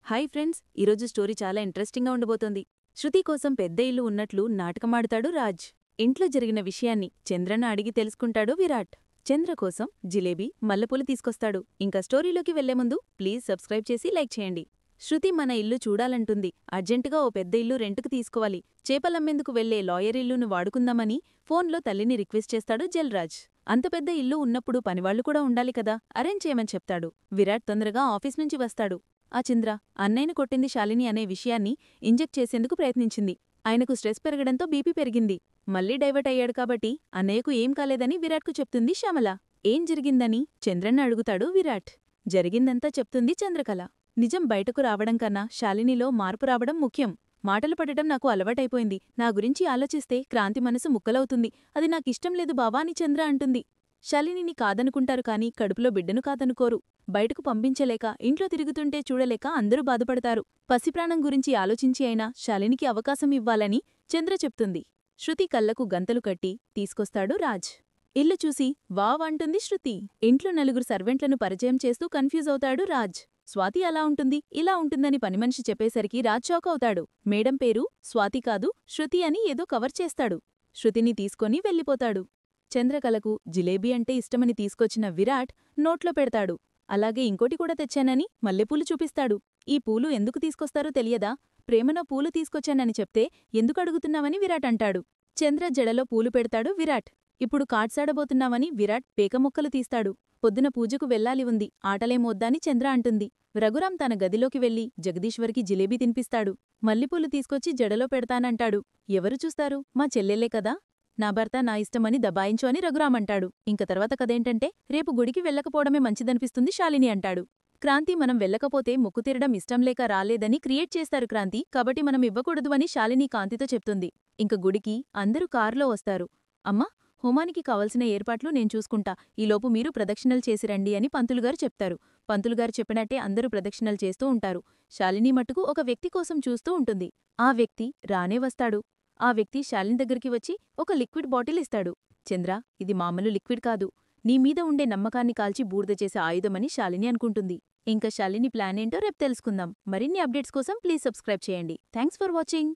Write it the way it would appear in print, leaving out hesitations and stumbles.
Hi friends, ఈరోజు story చాలా ఇంట్రెస్టింగ్గా ఉండబోతోంది. శృతి కోసం పెద్ద ఇల్లు ఉన్నట్లు నాటకమాడుతాడు రాజ్. ఇంట్లో జరిగిన విషయాన్ని చంద్రన్న అడిగి తెలుసుకుంటాడు విరాట్. చంద్ర కోసం జిలేబీ, మల్లెపూలు తీసుకొస్తాడు. ఇంకా స్టోరీలోకి వెళ్లే ముందు ప్లీజ్ సబ్స్క్రైబ్ చేసి లైక్ చేయండి. శృతి మన ఇల్లు చూడాలంటుంది. అర్జెంటుగా ఓ పెద్ద ఇల్లు రెంటుకు తీసుకోవాలి. చేపలమ్మేందుకు వెళ్లే లాయర్ ఇల్లును వాడుకుందామని ఫోన్లో తల్లిని రిక్వెస్ట్ చేస్తాడు జల్రాజ్. అంత పెద్ద ఇల్లు ఉన్నప్పుడు పనివాళ్లు కూడా ఉండాలి కదా, అరేంజ్ చేయమని చెప్తాడు. విరాట్ తొందరగా ఆఫీస్ నుంచి వస్తాడు. ఆ చంద్ర అన్నయ్యను కొట్టింది శాలిని అనే విషయాన్ని ఇంజెక్ట్ చేసేందుకు ప్రయత్నించింది. ఆయనకు స్ట్రెస్ పెరగడంతో బీపీ పెరిగింది. మళ్లీ డైవర్ట్ అయ్యాడు కాబట్టి అన్నయ్యకు ఏం కాలేదని విరాట్కు చెప్తుంది శ్యామల. ఏం జరిగిందని చంద్రన్న అడుగుతాడు విరాట్. జరిగిందంతా చెప్తుంది చంద్రకళ. నిజం బయటకు రావడం కన్నా శాలినిలో మార్పు రావడం ముఖ్యం. మాటలు పడటం నాకు అలవాటైపోయింది. నా గురించి ఆలోచిస్తే క్రాంతి మనసు ముక్కలవుతుంది. అది నాకిష్టం లేదు బావా అని చంద్ర అంటుంది. శాలినిని కాదనుకుంటారు కాని కడుపులో బిడ్డను కాదనుకోరు. బయటకు పంపించలేక, ఇంట్లో తిరుగుతుంటే చూడలేక అందరూ బాధపడతారు. పసిప్రాణం గురించి ఆలోచించి అయినా శాలినికి అవకాశం ఇవ్వాలని చంద్ర చెప్తుంది. శృతి కళ్లకు గంతలు కట్టి తీసుకొస్తాడు రాజ్. ఇల్లు చూసి వావ్ అంటుంది శృతి. ఇంట్లో నలుగురు సర్వెంట్లను పరిచయం చేస్తూ కన్ఫ్యూజ్ అవుతాడు రాజ్. స్వాతి అలా ఉంటుంది, ఇలా ఉంటుందని పనిమనిషి చెప్పేసరికి రాజ్ షాక్ అవుతాడు. మేడం పేరు స్వాతి కాదు, శృతి అని ఏదో కవర్ చేస్తాడు. శృతిని తీసుకొని వెళ్ళిపోతాడు. చంద్రకళకు జిలేబీ అంటే ఇష్టమని తీసుకొచ్చిన విరాట్ నోట్లో పెడతాడు. అలాగే ఇంకోటి కూడా తెచ్చానని మల్లెపూలు చూపిస్తాడు. ఈ పూలు ఎందుకు తీసుకొస్తారో తెలియదా? ప్రేమలో పూలు తీసుకొచ్చానని చెప్తే ఎందుకు అడుగుతున్నావని విరాట్ అంటాడు. చంద్ర జడలో పూలు పెడతాడు విరాట్. ఇప్పుడు కార్డ్సాడబోతున్నావని విరాట్ పేకముక్కలు తీస్తాడు. పొద్దున పూజకు వెళ్లాలి ఉంది, ఆటలేమొద్దని చంద్ర అంటుంది. రఘురాం తన గదిలోకి వెళ్లి జగదీశ్వర్కి జిలేబీ తినిపిస్తాడు. మల్లెపూలు తీసుకొచ్చి జడలో పెడతానంటాడు. ఎవరు చూస్తారు? మా చెల్లెలే కదా. నా భర్త నా ఇష్టమని దబాయించు అని రఘురామంటాడు. ఇంక తర్వాత కదేంటంటే రేపు గుడికి వెళ్ళకపోవడమే మంచిదనిపిస్తుంది శాలిని అంటాడు. క్రాంతి మనం వెళ్ళకపోతే మొక్కు తీరడం ఇష్టంలేక రాలేదని క్రియేట్ చేస్తారు క్రాంతి, కాబట్టి మనం ఇవ్వకూడదు అని శాలిని కాంతితో చెప్తుంది. ఇంక గుడికి అందరూ కారులో వస్తారు. అమ్మా, హోమానికి కావలసిన ఏర్పాట్లు నేను చూసుకుంటా, ఈలోపు మీరు ప్రదక్షిణలు చేసిరండి అని పంతులుగారు చెప్తారు. పంతులుగారు చెప్పినట్టే అందరూ ప్రదక్షిణలు చేస్తూ ఉంటారు. శాలిని మట్టుకు ఒక వ్యక్తి కోసం చూస్తూ ఉంటుంది. ఆ వ్యక్తి రానే వస్తాడు. ఆ వ్యక్తి శాలిని దగ్గరికి వచ్చి ఒక లిక్విడ్ బాటిల్ ఇస్తాడు. చంద్ర, ఇది మామూలు లిక్విడ్ కాదు. నీమీద ఉండే నమ్మకాన్ని కాల్చి బూడిద చేసే ఆయుధమని శాలిని అనుకుంటుంది. ఇంకా శాలిని ప్లాన్ ఏంటో రేపు తెలుసుకుందాం. మరిన్ని అప్డేట్స్ కోసం ప్లీజ్ సబ్స్క్రైబ్ చేయండి. Thanks for watching.